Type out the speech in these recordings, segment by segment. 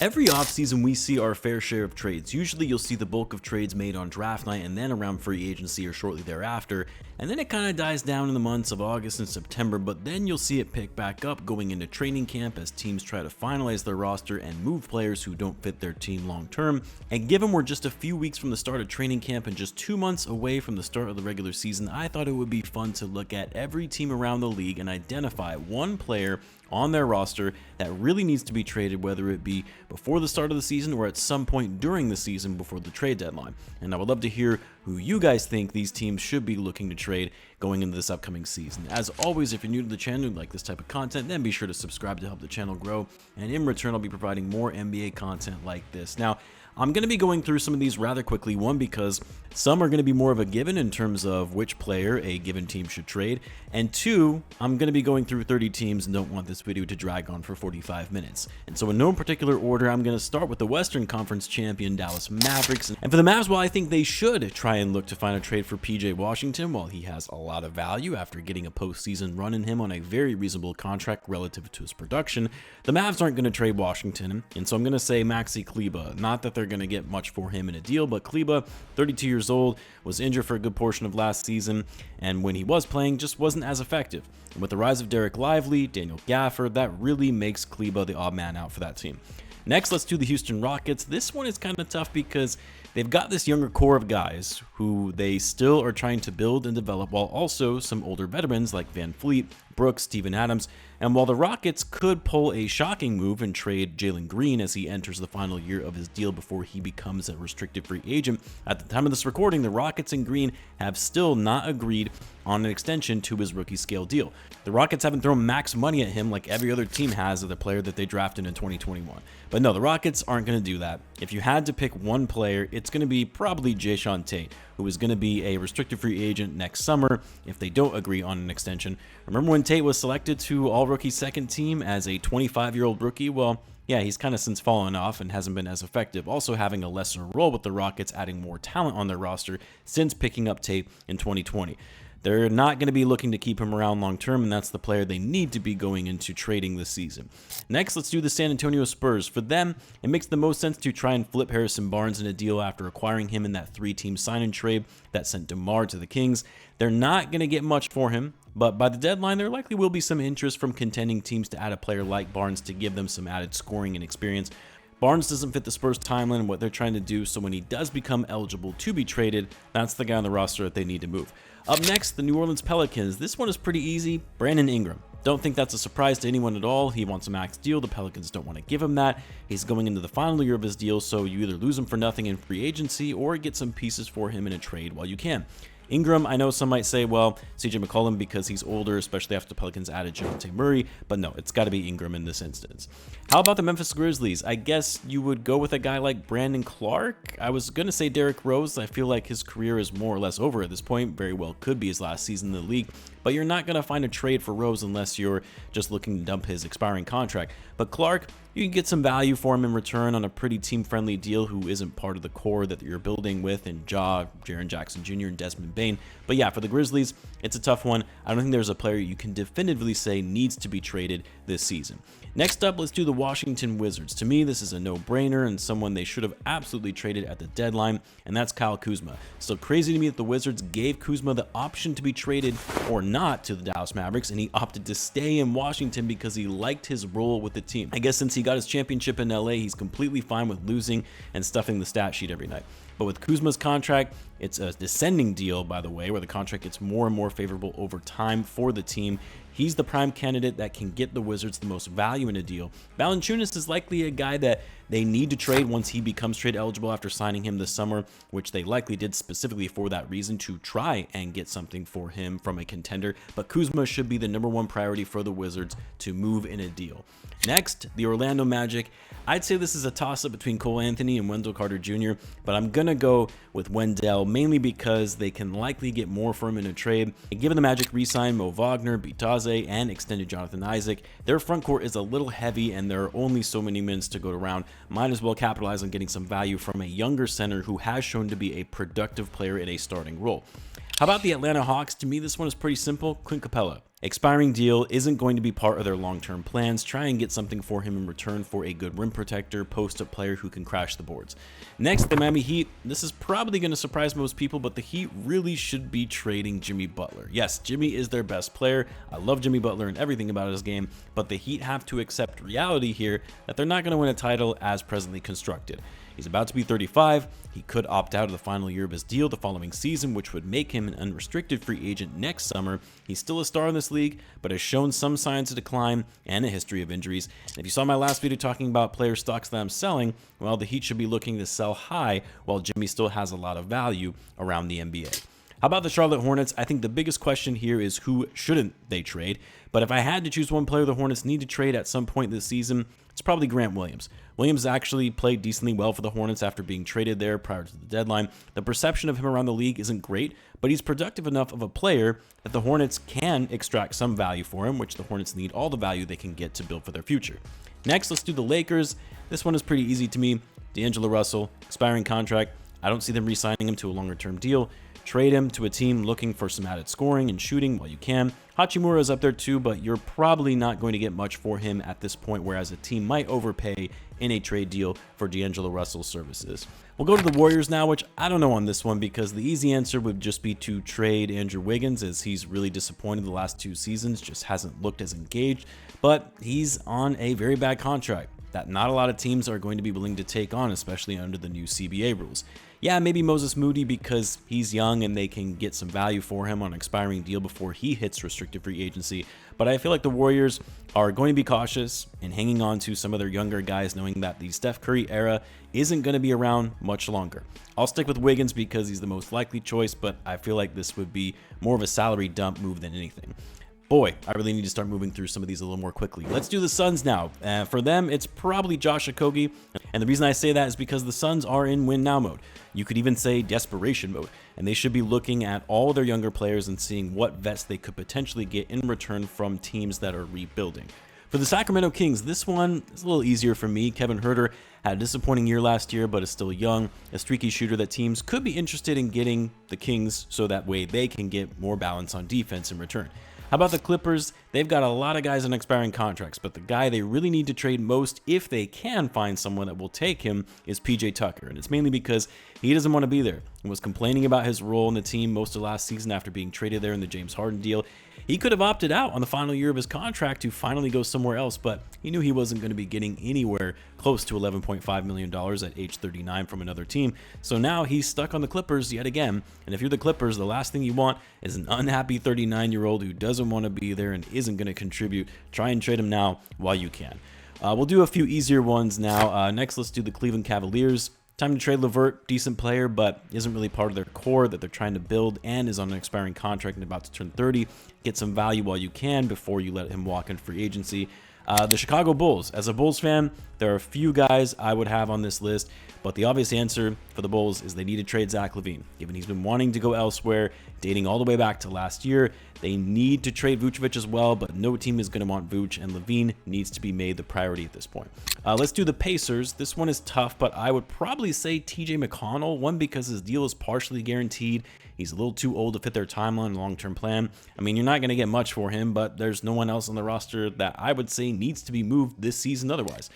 Every offseason, we see our fair share of trades. Usually, you'll see the bulk of trades made on draft night and then around free agency or shortly thereafter. And then it kind of dies down in the months of August and September, but then you'll see it pick back up going into training camp as teams try to finalize their roster and move players who don't fit their team long term. And given we're just a few weeks from the start of training camp and just 2 months away from the start of the regular season, I thought it would be fun to look at every team around the league and identify one player on their roster that really needs to be traded, whether it be before the start of the season or at some point during the season before the trade deadline. And I would love to hear who you guys think these teams should be looking to trade going into this upcoming season. As always, if you're new to the channel and like this type of content, then be sure to subscribe to help the channel grow. And in return, I'll be providing more NBA content like this. Now, I'm going to be going through some of these rather quickly. One, because some are going to be more of a given in terms of which player a given team should trade. And two, I'm going to be going through 30 teams and don't want this video to drag on for 45 minutes. And so in no particular order, I'm going to start with the Western Conference champion Dallas Mavericks. And for the Mavs, well, I think they should try and look to find a trade for PJ Washington. While he has a lot of value after getting a postseason run in him on a very reasonable contract relative to his production, the Mavs aren't going to trade Washington. And so I'm going to say Maxi Kleber. Not that they're going to get much for him in a deal, but Kleber, 32 years old, was injured for a good portion of last season, and when he was playing, just wasn't as effective. And with the rise of Derek Lively, Daniel Gafford, that really makes Kleber the odd man out for that team. Next, let's do the Houston Rockets. This one is kind of tough because they've got this younger core of guys who they still are trying to build and develop, while also some older veterans like Van Fleet, Brooks, Steven Adams. And while the Rockets could pull a shocking move and trade Jalen Green as he enters the final year of his deal before he becomes a restricted free agent, at the time of this recording, the Rockets and Green have still not agreed on an extension to his rookie scale deal. The Rockets haven't thrown max money at him like every other team has of the player that they drafted in 2021. But no, the Rockets aren't going to do that. If you had to pick one player, it's going to be probably Jae'Sean Tate, who is going to be a restricted free agent next summer if they don't agree on an extension. Remember when Tate was selected to All-Rookie second team as a 25-year-old rookie? Well, yeah, he's kind of since fallen off and hasn't been as effective, also having a lesser role with the Rockets adding more talent on their roster since picking up Tate in 2020. They're not going to be looking to keep him around long term, and that's the player they need to be going into trading this season. Next, let's do the San Antonio Spurs. For them, it makes the most sense to try and flip Harrison Barnes in a deal after acquiring him in that 3-team sign-and trade that sent DeMar to the Kings. They're not going to get much for him, but by the deadline, there likely will be some interest from contending teams to add a player like Barnes to give them some added scoring and experience. Barnes doesn't fit the Spurs timeline and what they're trying to do, so when he does become eligible to be traded, that's the guy on the roster that they need to move. Up next, the New Orleans Pelicans. This one is pretty easy. Brandon Ingram. Don't think that's a surprise to anyone at all. He wants a max deal. The Pelicans don't want to give him that. He's going into the final year of his deal, so you either lose him for nothing in free agency or get some pieces for him in a trade while you can. Ingram, I know some might say, well, CJ McCollum because he's older, especially after the Pelicans added Dejounte Murray, but no, it's got to be Ingram in this instance. How about the Memphis Grizzlies? I guess you would go with a guy like Brandon Clark. I was going to say Derrick Rose. I feel like his career is more or less over at this point. Very well could be his last season in the league, but you're not going to find a trade for Rose unless you're just looking to dump his expiring contract. But Clark, you can get some value for him in return on a pretty team-friendly deal who isn't part of the core that you're building with in Ja, Jaren Jackson Jr., and Desmond Bane. But yeah, for the Grizzlies, it's a tough one. I don't think there's a player you can definitively say needs to be traded this season. Next up, let's do the Washington Wizards. To me, this is a no-brainer and someone they should have absolutely traded at the deadline, and that's Kyle Kuzma. Still crazy to me that the Wizards gave Kuzma the option to be traded or not to the Dallas Mavericks, and he opted to stay in Washington because he liked his role with the team. I guess since he got his championship in LA, he's completely fine with losing and stuffing the stat sheet every night. But with Kuzma's contract, it's a descending deal, by the way, where the contract gets more and more favorable over time for the team. He's the prime candidate that can get the Wizards the most value in a deal. Valanciunas is likely a guy that they need to trade once he becomes trade eligible after signing him this summer, which they likely did specifically for that reason, to try and get something for him from a contender. But Kuzma should be the #1 priority for the Wizards to move in a deal. Next, the Orlando Magic. I'd say this is a toss-up between Cole Anthony and Wendell Carter Jr., but I'm going to go with Wendell mainly because they can likely get more for him in a trade. And given the Magic re-signed Mo Wagner, Bitadze, and extended Jonathan Isaac, their front court is a little heavy and there are only so many minutes to go around. Might as well capitalize on getting some value from a younger center who has shown to be a productive player in a starting role. How about the Atlanta Hawks? To me, this one is pretty simple. Clint Capella. Expiring deal isn't going to be part of their long-term plans. Try and get something for him in return for a good rim protector, post-up player who can crash the boards. Next, the Miami Heat. This is probably going to surprise most people, but the Heat really should be trading Jimmy Butler. Yes, Jimmy is their best player. I love Jimmy Butler and everything about his game, but the Heat have to accept reality here that they're not going to win a title as presently constructed. He's about to be 35. He could opt out of the final year of his deal the following season, which would make him an unrestricted free agent next summer. He's still a star in this league, but has shown some signs of decline and a history of injuries. And if you saw my last video talking about player stocks that I'm selling, well, the Heat should be looking to sell high while Jimmy still has a lot of value around the NBA. How about the Charlotte Hornets? I think the biggest question here is who shouldn't they trade? But if I had to choose one player the Hornets need to trade at some point this season, it's probably Grant Williams. Williams actually played decently well for the Hornets after being traded there prior to the deadline. The perception of him around the league isn't great, but he's productive enough of a player that the Hornets can extract some value for him, which the Hornets need all the value they can get to build for their future. Next, let's do the Lakers. This one is pretty easy to me. D'Angelo Russell, expiring contract. I don't see them re-signing him to a longer-term deal. Trade him to a team looking for some added scoring and shooting while you can. Hachimura is up there too, but you're probably not going to get much for him at this point, whereas a team might overpay in a trade deal for D'Angelo Russell's services. We'll go to the Warriors now, which I don't know on this one because the easy answer would just be to trade Andrew Wiggins, as he's really disappointed the last 2 seasons, just hasn't looked as engaged, but he's on a very bad contract that not a lot of teams are going to be willing to take on, especially under the new CBA rules. Yeah, maybe Moses Moody because he's young and they can get some value for him on an expiring deal before he hits restricted free agency. But I feel like the Warriors are going to be cautious in hanging on to some of their younger guys, knowing that the Steph Curry era isn't going to be around much longer. I'll stick with Wiggins because he's the most likely choice, but I feel like this would be more of a salary dump move than anything. Boy, I really need to start moving through some of these a little more quickly. Let's do the Suns now. For them, it's probably Josh Okogie. And the reason I say that is because the Suns are in win now mode. You could even say desperation mode. And they should be looking at all their younger players and seeing what vets they could potentially get in return from teams that are rebuilding. For the Sacramento Kings, this one is a little easier for me. Kevin Huerter had a disappointing year last year, but is still young, a streaky shooter that teams could be interested in getting the Kings so that way they can get more balance on defense in return. How about the Clippers? They've got a lot of guys on expiring contracts, but the guy they really need to trade most, if they can find someone that will take him, is PJ Tucker. And it's mainly because he doesn't want to be there and was complaining about his role in the team most of last season after being traded there in the James Harden deal. He could have opted out on the final year of his contract to finally go somewhere else, but he knew he wasn't going to be getting anywhere close to $11.5 million at age 39 from another team. So now he's stuck on the Clippers yet again. And if you're the Clippers, the last thing you want is an unhappy 39-year-old who doesn't want to be there and isn't going to contribute. Try and trade him now while you can. We'll do a few easier ones now. Next, let's do the Cleveland Cavaliers. Time to trade LeVert, decent player, but isn't really part of their core that they're trying to build and is on an expiring contract and about to turn 30. Get some value while you can before you let him walk in free agency. The Chicago Bulls. As a Bulls fan, there are a few guys I would have on this list, but the obvious answer for the Bulls is they need to trade Zach LaVine. Given he's been wanting to go elsewhere, dating all the way back to last year, they need to trade Vucevic as well, but no team is going to want Vuce, and LaVine needs to be made the priority at this point. Let's do the Pacers. This one is tough, but I would probably say TJ McConnell. One, because his deal is partially guaranteed. He's a little too old to fit their timeline and long-term plan. I mean, you're not going to get much for him, but there's no one else on the roster that I would say needs to be moved this season otherwise.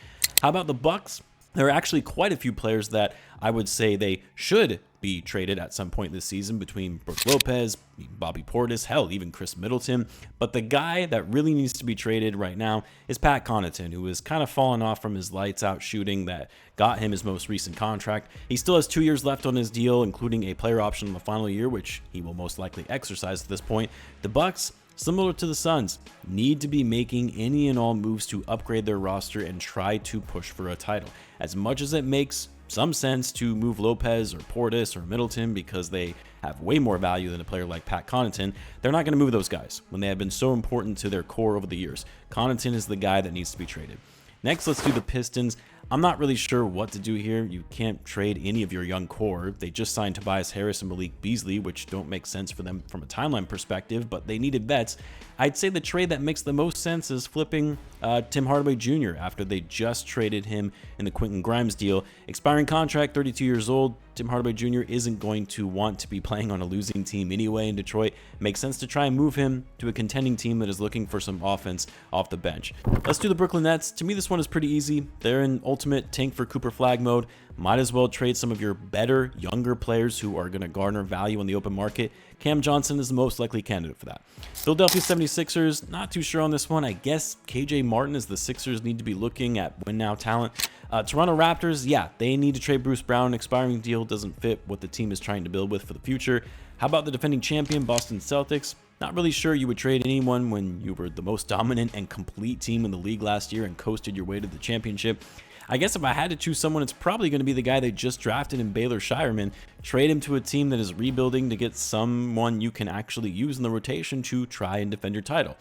How about the Bucks? There are actually quite a few players that I would say they should be traded at some point this season, between Brook Lopez, Bobby Portis, hell, even Chris Middleton. But the guy that really needs to be traded right now is Pat Connaughton, who has kind of fallen off from his lights-out shooting that got him his most recent contract. He still has 2 years left on his deal, including a player option in the final year, which he will most likely exercise at this point. The Bucks, similar to the Suns, need to be making any and all moves to upgrade their roster and try to push for a title. As much as it makes some sense to move Lopez or Portis or Middleton because they have way more value than a player like Pat Connaughton, they're not going to move those guys when they have been so important to their core over the years. Connaughton is the guy that needs to be traded. Next, let's do the Pistons. I'm not really sure what to do here. You can't trade any of your young core. They just signed Tobias Harris and Malik Beasley, which don't make sense for them from a timeline perspective, but they needed vets. I'd say the trade that makes the most sense is flipping Tim Hardaway Jr. after they just traded him in the Quentin Grimes deal. Expiring contract, 32 years old. Tim Hardaway Jr. isn't going to want to be playing on a losing team anyway in Detroit. Makes sense to try and move him to a contending team that is looking for some offense off the bench. Let's do the Brooklyn Nets. To me, this one is pretty easy. They're in ultimate tank for Cooper flag mode. Might as well trade some of your better, younger players who are going to garner value in the open market. Cam Johnson is the most likely candidate for that. Philadelphia 76ers, not too sure on this one. I guess KJ Martin is the Sixers need to be looking at win now talent. Toronto Raptors, yeah, they need to trade Bruce Brown. Expiring deal doesn't fit what the team is trying to build with for the future. How about the defending champion Boston Celtics? Not really sure you would trade anyone when you were the most dominant and complete team in the league last year and coasted your way to the championship. I guess if I had to choose someone, it's probably going to be the guy they just drafted in Baylor Shireman. Trade him to a team that is rebuilding to get someone you can actually use in the rotation to try and defend your title.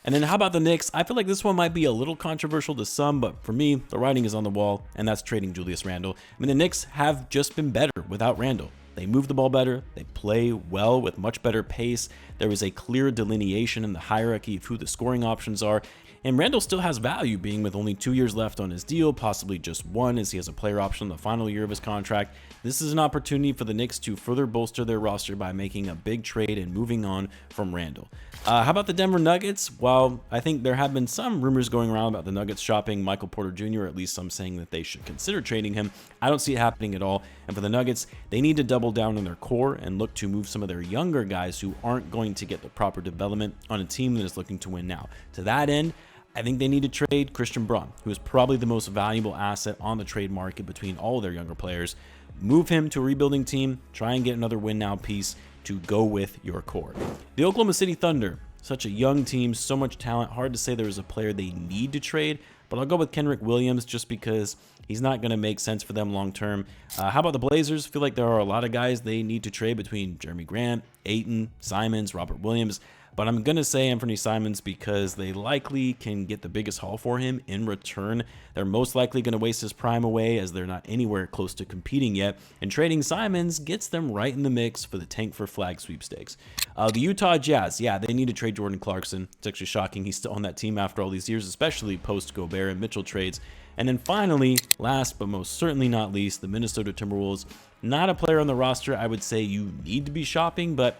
And then how about the Knicks? I feel like this one might be a little controversial to some, but for me, the writing is on the wall, and that's trading Julius Randle. I mean, the Knicks have just been better without Randle. They move the ball better, they play well with much better pace, there is a clear delineation in the hierarchy of who the scoring options are, and Randle still has value being with only 2 years left on his deal, possibly just one as he has a player option in the final year of his contract. This is an opportunity for the Knicks to further bolster their roster by making a big trade and moving on from Randle. How about the Denver Nuggets? Well, I think there have been some rumors going around about the Nuggets shopping Michael Porter Jr., or at least some saying that they should consider trading him. I don't see it happening at all. And for the Nuggets, they need to double down on their core and look to move some of their younger guys who aren't going to get the proper development on a team that is looking to win now. To that end, I think they need to trade Christian Braun, who is probably the most valuable asset on the trade market between all of their younger players. Move him to a rebuilding team, try and get another win now piece to go with your core. The Oklahoma City Thunder, such a young team, so much talent, hard to say there is a player they need to trade, but I'll go with Kenrich Williams just because he's not going to make sense for them long term. How about the Blazers? Feel like there are a lot of guys they need to trade between Jeremy Grant, Ayton, Simons, Robert Williams. But I'm going to say Anthony Simons because they likely can get the biggest haul for him in return. They're most likely going to waste his prime away as they're not anywhere close to competing yet. And trading Simons gets them right in the mix for the tank for flag sweepstakes. The Utah Jazz, yeah, they need to trade Jordan Clarkson. It's actually shocking he's still on that team after all these years, especially post-Gobert and Mitchell trades. And then finally, last but most certainly not least, the Minnesota Timberwolves. Not a player on the roster I would say you need to be shopping, but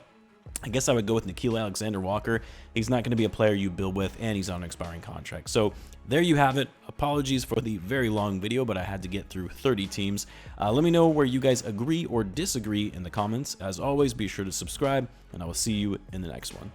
I guess I would go with Nickeil Alexander-Walker. He's not going to be a player you build with, and he's on an expiring contract. So there you have it. Apologies for the very long video, but I had to get through 30 teams. Let me know where you guys agree or disagree in the comments. As always, be sure to subscribe, and I will see you in the next one.